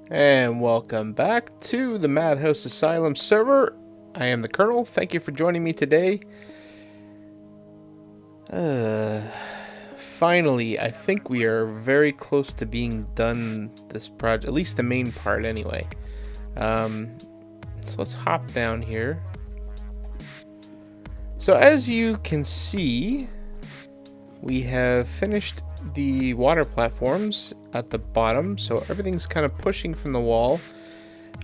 And welcome back to the Madhouse Asylum server. I am the Colonel. Thank you for joining me today. Finally, I think we are very close to being done this project, at least the main part anyway. So let's hop down here. So as you can see, we have finished the water platforms at the bottom, so everything's kind of pushing from the wall.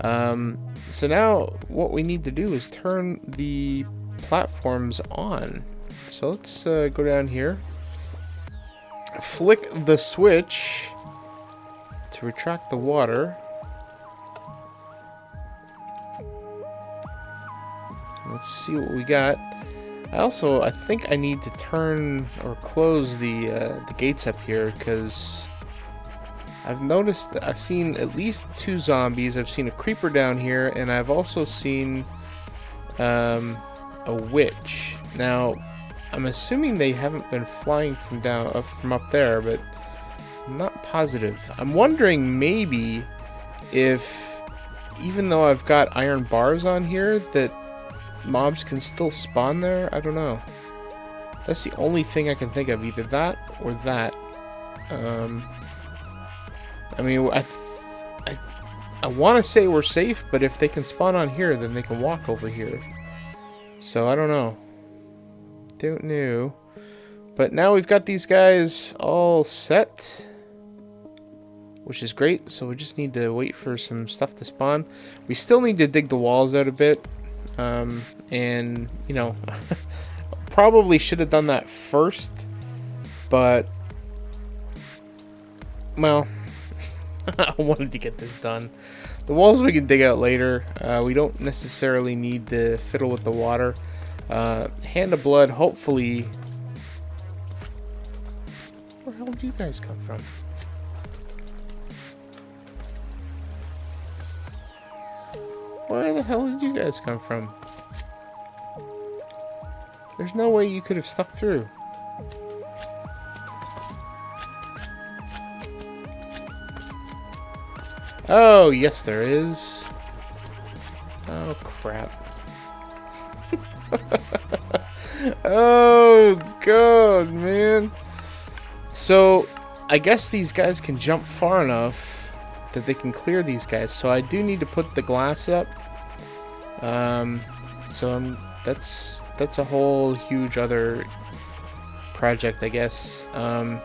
So now what we need to do is turn the platforms on. So let's go down here, flick the switch to retract the water. Let's see what we got. I think I need to turn or close the gates up here, because I've noticed that I've seen at least 2 zombies. I've seen a creeper down here, and I've also seen a witch. Now, I'm assuming they haven't been flying from up there, but I'm not positive. I'm wondering maybe if, even though I've got iron bars on here, that mobs can still spawn there. I don't know. That's the only thing I can think of, either that or that. I mean, I want to say we're safe, but if they can spawn on here, then they can walk over here. So I don't know. Don't know. But now we've got these guys all set, which is great. So we just need to wait for some stuff to spawn. We still need to dig the walls out a bit. And, you know, probably should have done that first, but, well, I wanted to get this done. The walls we can dig out later. We don't necessarily need to fiddle with the water. Hand of blood, hopefully. Where the hell did you guys come from? Where the hell did you guys come from? There's no way you could have stuck through. Oh, yes there is. Oh, crap. Oh, God, man. So, I guess these guys can jump far enough that they can clear these guys. So I do need to put the glass up. That's a whole huge other project, I guess. And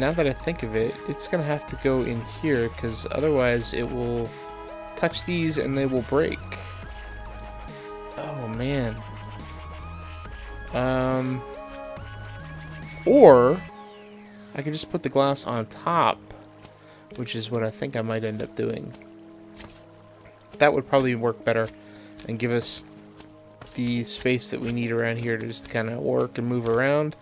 now that I think of it, it's gonna have to go in here, because otherwise it will touch these and they will break. Oh man. Or I could just put the glass on top, which is what I think I might end up doing. That would probably work better and give us the space that we need around here to just kind of work and move around.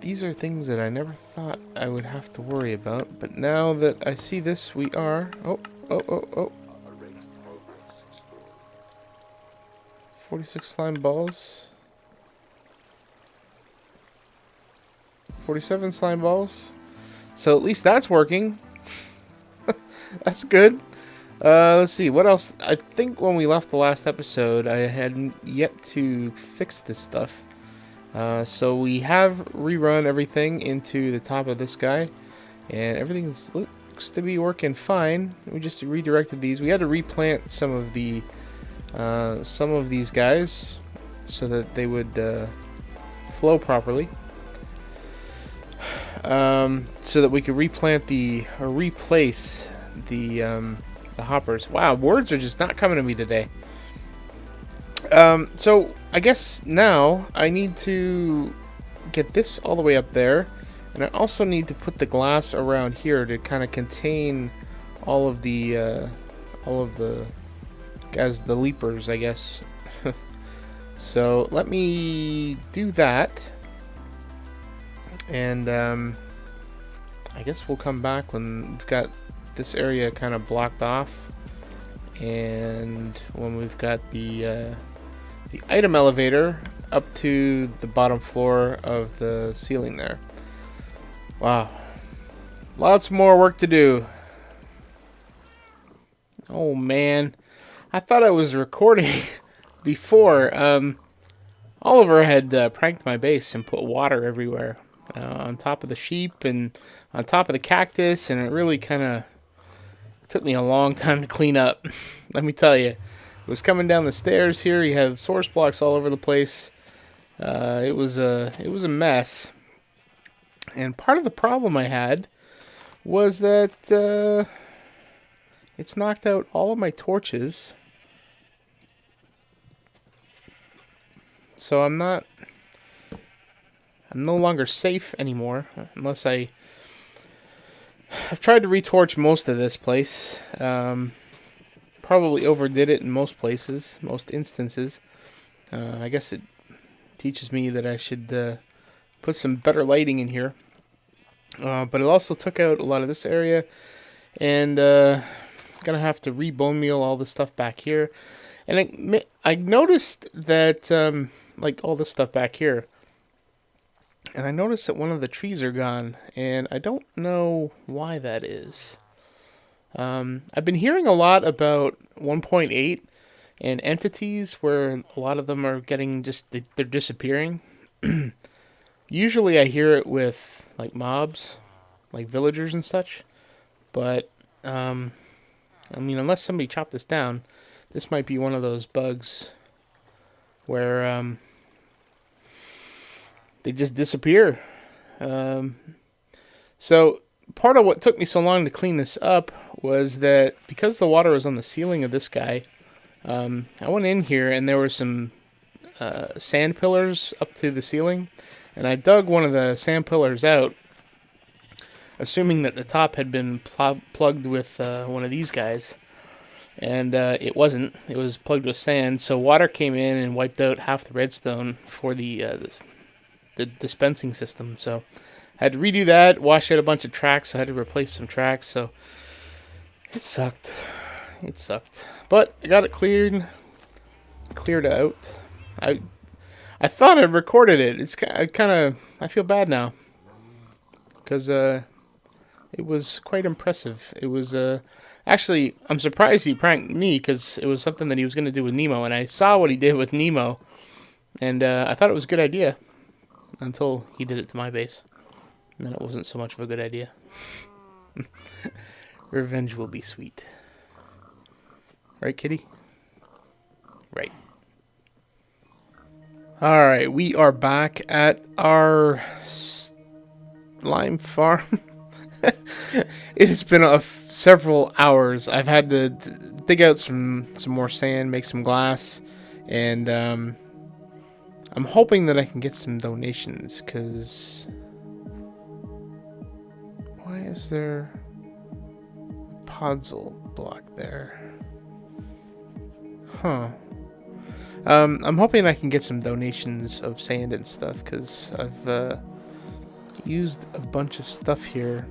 These are things that I never thought I would have to worry about, but now that I see this, we are... Oh. 46 slime balls. 47 slime balls. So at least that's working. That's good. Let's see, what else? I think when we left the last episode, I hadn't yet to fix this stuff. So we have rerun everything into the top of this guy, and everything looks to be working fine. We just redirected these. We had to replant some of these guys so that they would flow properly. So that we could replace the hoppers. Wow, words are just not coming to me today. So I guess now I need to get this all the way up there, and I also need to put the glass around here to kind of contain all of the leapers, I guess. So let me do that. And I guess we'll come back when we've got this area kind of blocked off, and when we've got the item elevator up to the bottom floor of the ceiling there. Wow. Lots more work to do. Oh man. I thought I was recording before. Oliver had pranked my base and put water everywhere. On top of the sheep and on top of the cactus, and it really kind of took me a long time to clean up. Let me tell you. It was coming down the stairs here. You have source blocks all over the place. It was a mess. And part of the problem I had was that it's knocked out all of my torches. So I'm no longer safe anymore unless I've tried to retorch most of this place. Probably overdid it in most places, most instances. I guess it teaches me that I should put some better lighting in here. But it also took out a lot of this area, and gonna have to re-bone meal all the stuff back here. And I noticed that like all this stuff back here, and I noticed that one of the trees are gone, and I don't know why that is. I've been hearing a lot about 1.8 and entities where a lot of them are getting they're disappearing. Usually I hear it with like mobs, like villagers and such. But, I mean, unless somebody chopped this down, this might be one of those bugs where they just disappear. So part of what took me so long to clean this up was that because the water was on the ceiling of this guy, I went in here and there were some sand pillars up to the ceiling, and I dug one of the sand pillars out, assuming that the top had been plugged with one of these guys, and it wasn't. It was plugged with sand, so water came in and wiped out half the redstone for the dispensing system. So I had to redo that, wash out a bunch of tracks, so I had to replace some tracks, so it sucked. It sucked. But I got it cleared out. I thought I recorded it. I feel bad now, because it was quite impressive. It was actually, I'm surprised he pranked me, because it was something that he was going to do with Nemo, and I saw what he did with Nemo, and I thought it was a good idea until he did it to my base, and then it wasn't so much of a good idea. Revenge will be sweet. Right, kitty? Right. Alright, we are back at our slime farm. It has been several hours. I've had to dig out some more sand, make some glass, and I'm hoping that I can get some donations, because why is there a podzol block there? Huh. I'm hoping I can get some donations of sand and stuff, because I've used a bunch of stuff here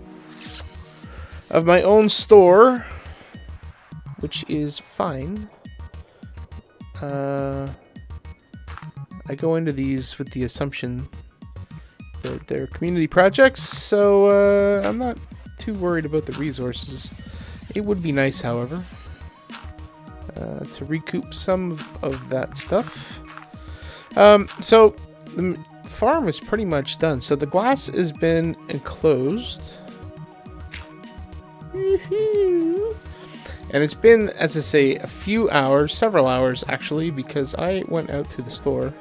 of my own store, which is fine. I go into these with the assumption that they're community projects, so I'm not too worried about the resources. It would be nice, however, to recoup some of that stuff. So the farm is pretty much done. So the glass has been enclosed. And it's been, as I say, a few hours, several hours actually, because I went out to the store.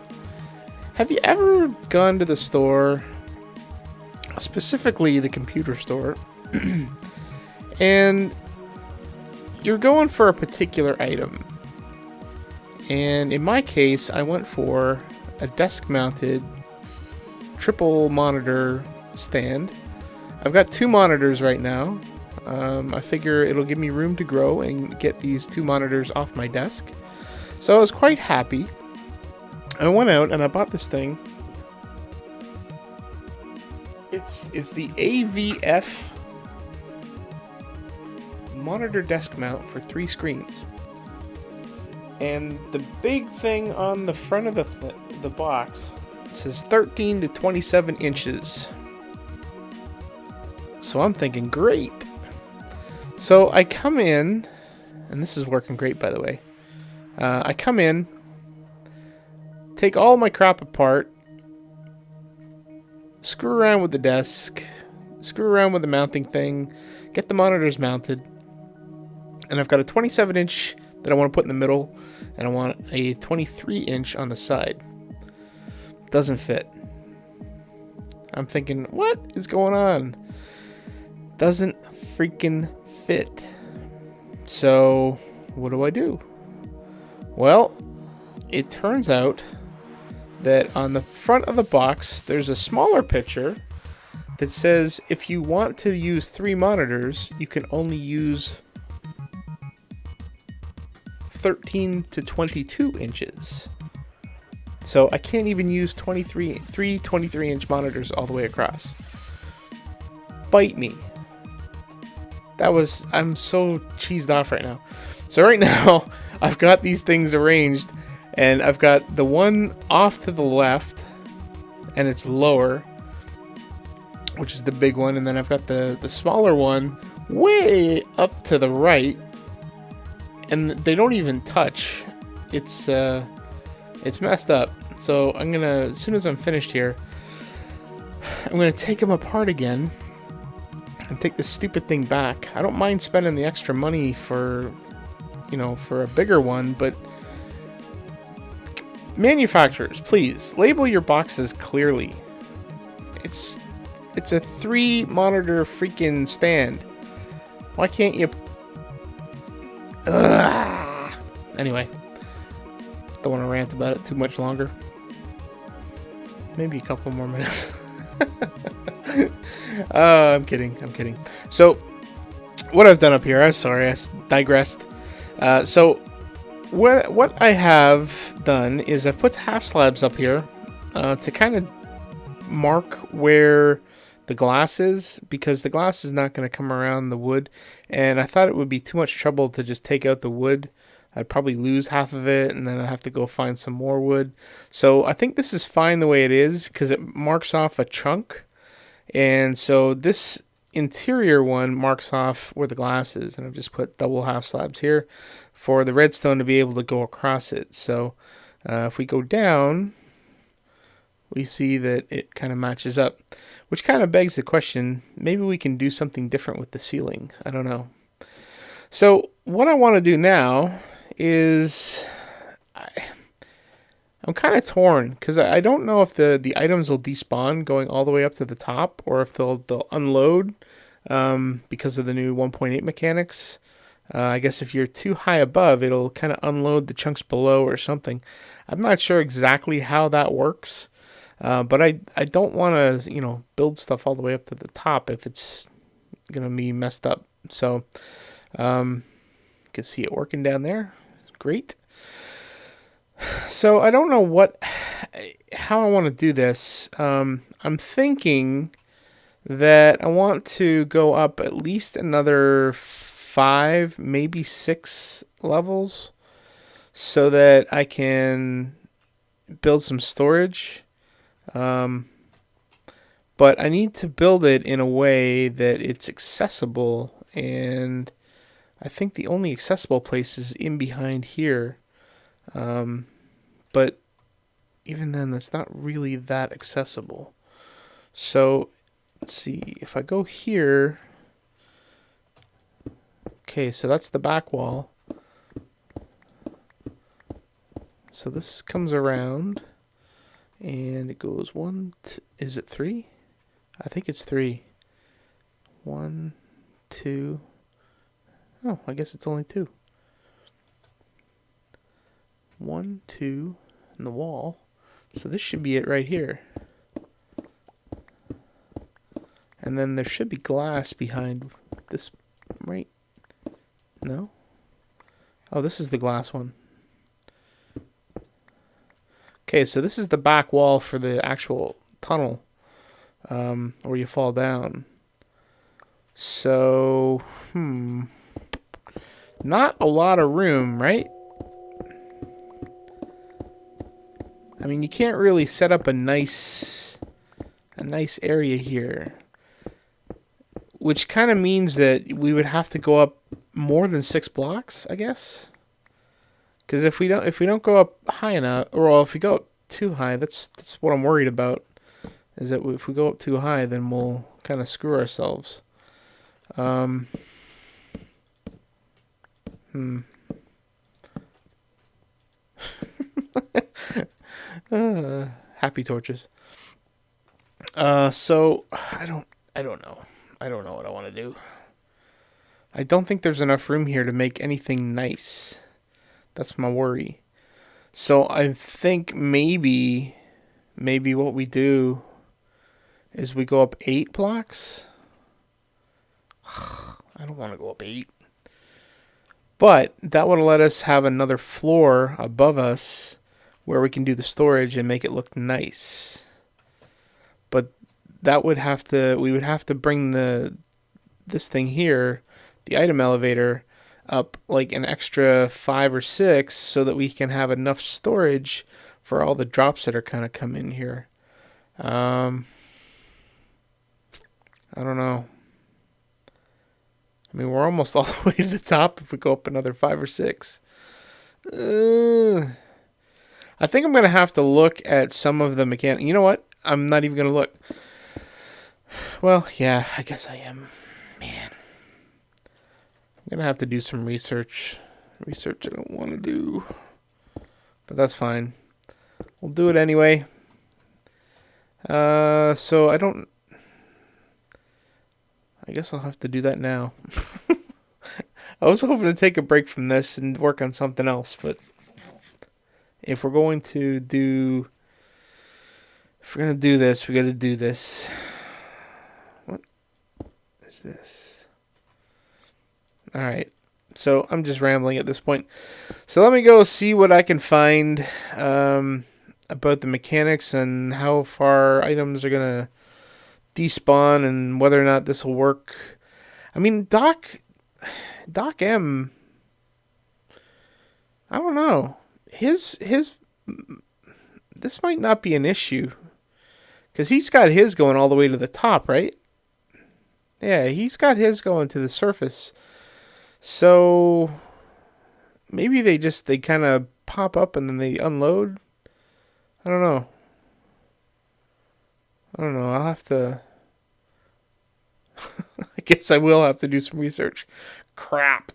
Have you ever gone to the store, specifically the computer store, and you're going for a particular item? And in my case, I went for a desk-mounted triple monitor stand. I've got 2 monitors right now. I figure it'll give me room to grow and get these 2 monitors off my desk. So I was quite happy. I went out and I bought this thing. It's the AVF monitor desk mount for 3 screens. And the big thing on the front of the the box, it says 13 to 27 inches. So I'm thinking, great. So I come in, and this is working great, by the way. I come in, take all my crap apart, screw around with the desk, screw around with the mounting thing, get the monitors mounted, and I've got a 27-inch that I want to put in the middle, and I want a 23-inch on the side. Doesn't fit. I'm thinking, what is going on? Doesn't freaking fit. So, what do I do? Well, it turns out that on the front of the box, there's a smaller picture that says if you want to use 3 monitors, you can only use 13 to 22 inches. So I can't even use 3 23-inch monitors all the way across. Bite me. I'm so cheesed off right now. So right now, I've got these things arranged, and I've got the one off to the left, and it's lower, which is the big one, and then I've got the smaller one way up to the right, and they don't even touch. It's messed up. So I'm gonna, as soon as I'm finished here, I'm gonna take them apart again and take this stupid thing back. I don't mind spending the extra money for, for a bigger one, but manufacturers, please label your boxes clearly. It's a 3 monitor freaking stand. Why can't you? Anyway, don't want to rant about it too much longer. Maybe a couple more minutes. I'm kidding. So, what I've done up here, I'm sorry, I digressed. So, what I have done is I've put half slabs up here to kind of mark where the glass is, because the glass is not going to come around the wood, and I thought it would be too much trouble to just take out the wood. I'd probably lose half of it, and then I'd have to go find some more wood. So I think this is fine the way it is, because it marks off a chunk. And so this interior one marks off where the glass is, and I've just put double half slabs here for the redstone to be able to go across it. So if we go down, we see that it kind of matches up, which kind of begs the question, maybe we can do something different with the ceiling. I don't know. So what I want to do now is I'm kind of torn, because I don't know if the items will despawn going all the way up to the top, or if they'll unload because of the new 1.8 mechanics. I guess if you're too high above, it'll kind of unload the chunks below or something. I'm not sure exactly how that works, but I don't want to build stuff all the way up to the top if it's gonna be messed up. So you can see it working down there. Great. So I don't know how I want to do this. I'm thinking that I want to go up at least another 5, maybe 6 levels, so that I can build some storage. But I need to build it in a way that it's accessible, and I think the only accessible place is in behind here. But even then, that's not really that accessible. So let's see, if I go here, okay, so that's the back wall. So this comes around, and it goes is it 3? I think it's 3. 1, 2. Oh, I guess it's only 2. 1, 2, and the wall. So this should be it right here. And then there should be glass behind this, right? No? Oh, this is the glass one. Okay, so this is the back wall for the actual tunnel, where you fall down. So, not a lot of room, right? I mean, you can't really set up a nice area here, which kind of means that we would have to go up more than 6 blocks, I guess. Because if we don't go up high enough, or if we go up too high, that's what I'm worried about. Is that if we go up too high, then we'll kind of screw ourselves. Happy torches. So I don't know. I don't know what I want to do. I don't think there's enough room here to make anything nice. That's my worry. So I think maybe what we do is we go up 8 blocks. I don't want to go up 8. But that would let us have another floor above us where we can do the storage and make it look nice. But that would have to, we would have to bring this thing here, the item elevator, up like an extra 5 or 6 so that we can have enough storage for all the drops that are kind of come in here. I don't know. I mean, we're almost all the way to the top if we go up another 5 or 6. I think I'm going to have to look at some of the mechanics. You know what? I'm not even going to look. Well, yeah, I guess I am. Man. I'm going to have to do some research. Research I don't want to do. But that's fine. We'll do it anyway. So I guess I'll have to do that now. I was hoping to take a break from this and work on something else, but if we're going to do this, we got to do this. What is this? All right. So I'm just rambling at this point. So let me go see what I can find about the mechanics and how far items are going to despawn and whether or not this will work. I mean, Doc M, I don't know. His this might not be an issue because he's got his going all the way to the top, right? Yeah, he's got his going to the surface. So maybe they kind of pop up and then they unload. I don't know. I'll have to. I guess I will have to do some research. Crap.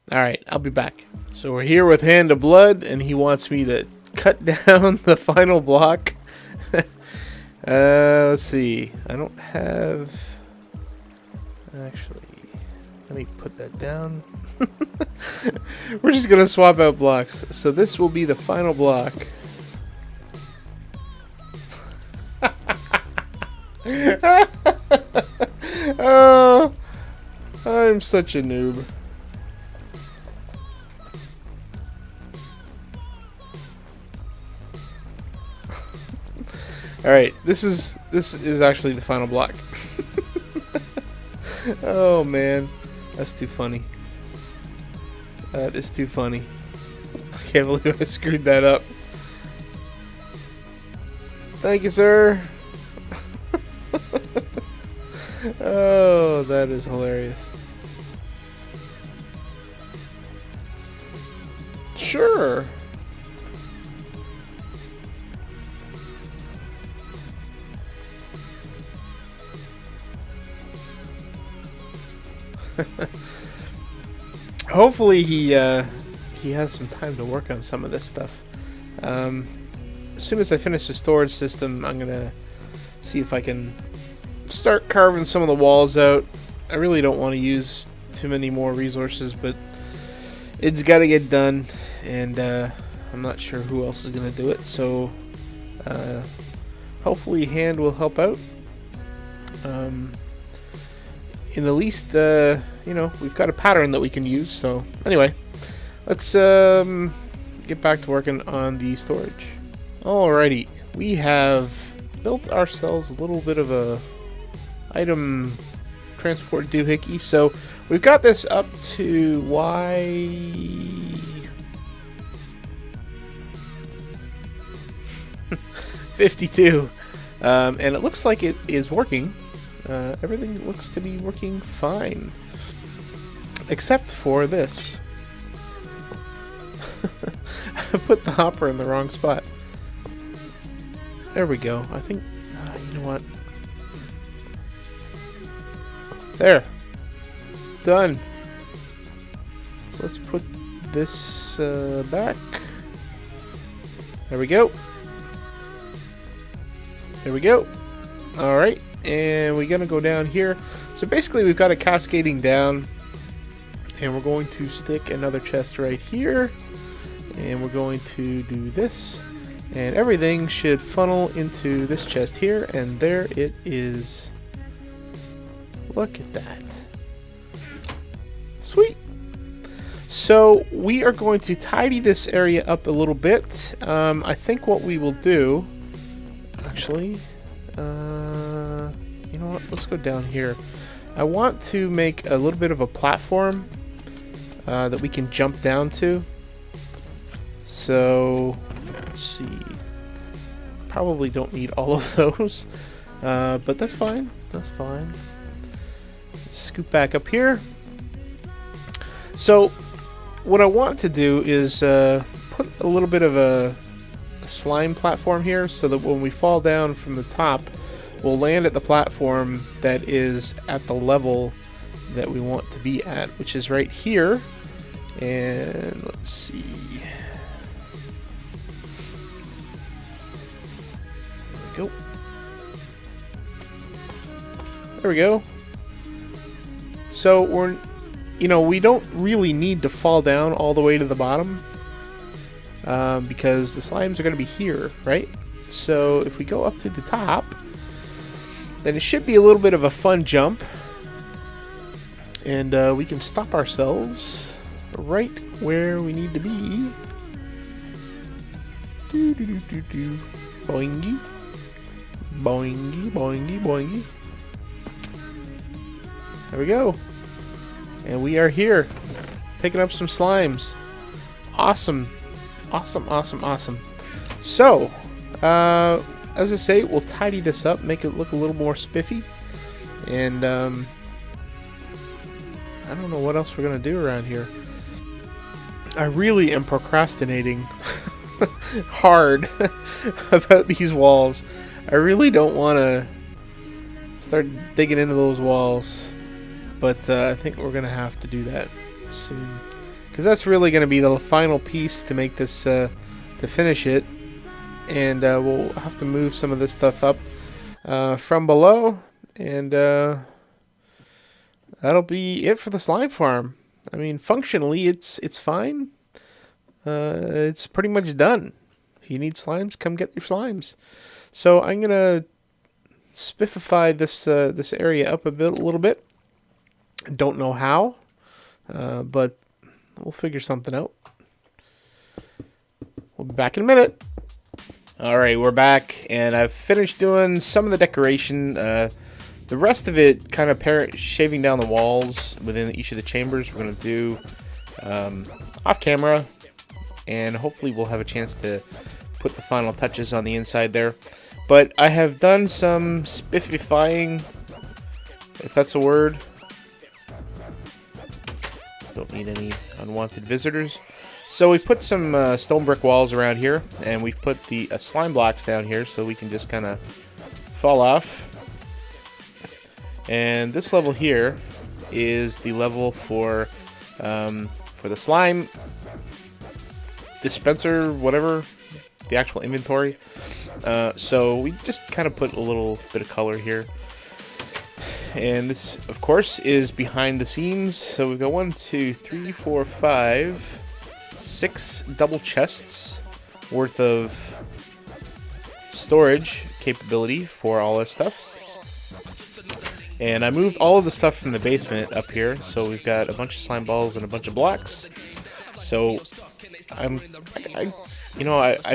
All right, I'll be back. So we're here with Hand of Blood, and he wants me to cut down the final block. Let's see. I don't have. Actually, let me put that down. We're just gonna swap out blocks. So this will be the final block. Oh, I'm such a noob. All right, this is actually the final block. Oh man, that's too funny. That is too funny. I can't believe I screwed that up. Thank you, sir. Oh, that is hilarious. Sure. Hopefully he has some time to work on some of this stuff. As soon as I finish the storage system, I'm gonna see if I can start carving some of the walls out. I really don't want to use too many more resources, but it's got to get done, and I'm not sure who else is gonna do it. So hopefully Hand will help out. In the least, we've got a pattern that we can use. So anyway, let's get back to working on the storage. Alrighty, we have built ourselves a little bit of a item transport doohickey. So we've got this up to 52. And it looks like it is working. Everything looks to be working fine. Except for this. I put the hopper in the wrong spot. There we go. I think... you know what? There. Done. So let's put this back. There we go. There we go. Alright. And we're going to go down here. So basically we've got it cascading down. And we're going to stick another chest right here. And we're going to do this. And everything should funnel into this chest here. And there it is. Look at that. Sweet. So we are going to tidy this area up a little bit. I think what we will do... Actually... you know what? Let's go down here. I want to make a little bit of a platform that we can jump down to. So, let's see. Probably don't need all of those, but that's fine. That's fine. Let's scoot back up here. So, what I want to do is put a little bit of a slime platform here, so that when we fall down from the top, we'll land at the platform that is at the level that we want to be at, which is right here. And let's see. There we go. There we go. So we don't really need to fall down all the way to the bottom, because the slimes are going to be here, right? So if we go up to the top, then it should be a little bit of a fun jump, and we can stop ourselves right where we need to be. Boingy, boingy, boingy, boingy. There we go. And we are here, picking up some slimes. Awesome. Awesome, awesome, awesome. So, as I say, we'll tidy this up, make it look a little more spiffy. And, I don't know what else we're going to do around here. I really am procrastinating hard about these walls. I really don't want to start digging into those walls. But I think we're going to have to do that soon. Because that's really going to be the final piece to make this, to finish it. And we'll have to move some of this stuff up from below. And that'll be it for the slime farm. I mean, functionally, it's fine. It's pretty much done. If you need slimes, come get your slimes. So I'm going to spiffify this area up a little bit. Don't know how, but we'll figure something out. We'll be back in a minute. Alright, we're back, and I've finished doing some of the decoration. The rest of it, kind of shaving down the walls within each of the chambers, we're going to do off camera, and hopefully we'll have a chance to put the final touches on the inside there. But I have done some spiffifying, if that's a word. Don't need any unwanted visitors. So we put some stone brick walls around here, and we put the slime blocks down here so we can just kind of fall off. And this level here is the level for the slime dispenser, whatever, the actual inventory. So we just kind of put a little bit of color here. And this, of course, is behind the scenes. So we've got 1, 2, 3, 4, 5, 6 double chests worth of storage capability for all this stuff. And I moved all of the stuff from the basement up here. So we've got a bunch of slime balls and a bunch of blocks. So I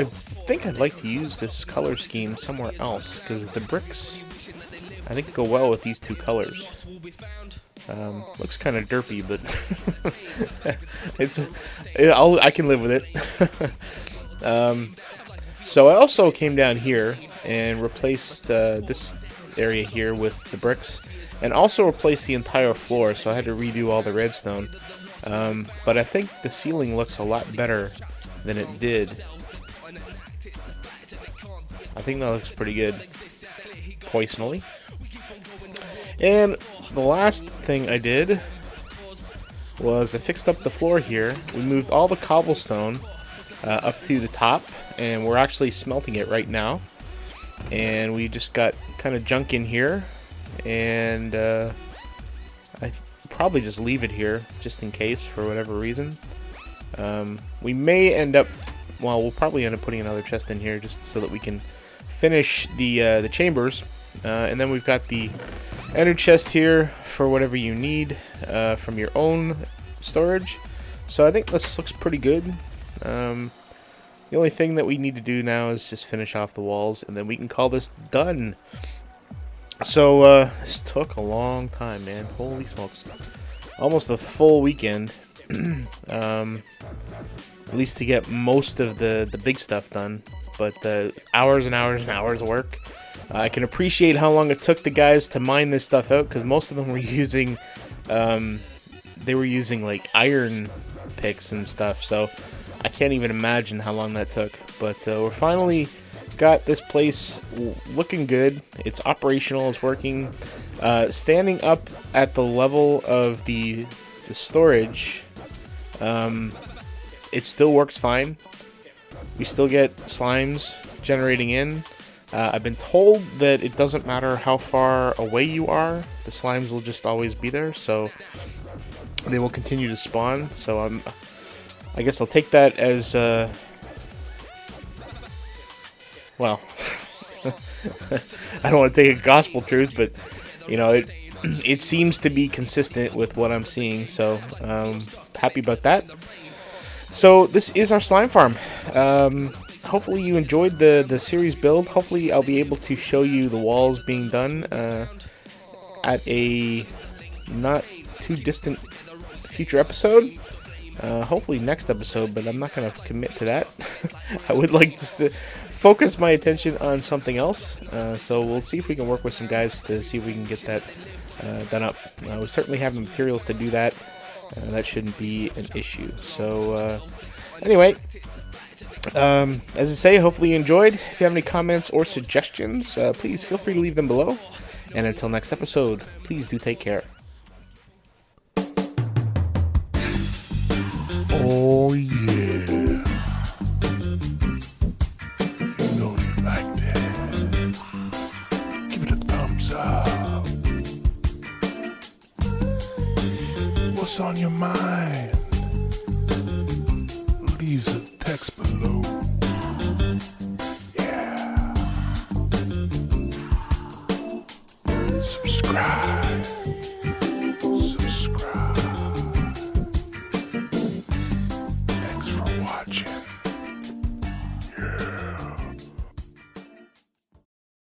think I'd like to use this color scheme somewhere else, because the bricks, I think, go well with these two colors. Looks kind of derpy, but I can live with it. So I also came down here. and replaced this area here with the bricks, and also replaced the entire floor, so I had to redo all the redstone. But I think the ceiling looks a lot better than it did. I think that looks pretty good, personally. And the last thing I did was I fixed up the floor here. We moved all the cobblestone up to the top, and we're actually smelting it right now. And we just got kind of junk in here, and I probably just leave it here just in case for whatever reason. We may end up, well, we'll probably end up putting another chest in here just so that we can finish the chambers, and then we've got the ender chest here for whatever you need from your own storage. So I think this looks pretty good. The only thing that we need to do now is just finish off the walls, and then we can call this done. So this took a long time, man. Holy smokes. Almost a full weekend. At least to get most of the big stuff done. But hours and hours and hours of work. I can appreciate how long it took the guys to mine this stuff out, because most of them were using like iron picks and stuff, so I can't even imagine how long that took. But we're finally got this place looking good. It's operational, it's working. Standing up at the level of the storage, it still works fine. We still get slimes generating in. I've been told that it doesn't matter how far away you are, the slimes will just always be there, so they will continue to spawn. So I guess I'll take that as well, I don't want to take a gospel truth, but you know, it seems to be consistent with what I'm seeing, so happy about that. So this is our slime farm. Hopefully you enjoyed the series build. Hopefully I'll be able to show you the walls being done at a not too distant future episode. Hopefully next episode, but I'm not going to commit to that. I would like just to focus my attention on something else. So we'll see if we can work with some guys to see if we can get that done up. We certainly have the materials to do that. That shouldn't be an issue. So anyway, as I say, hopefully you enjoyed. If you have any comments or suggestions, please feel free to leave them below. And until next episode, please do take care. Oh yeah. You know you like that. Give it a thumbs up. What's on your mind? Leave a text below. Yeah. Subscribe. Thanks for watching.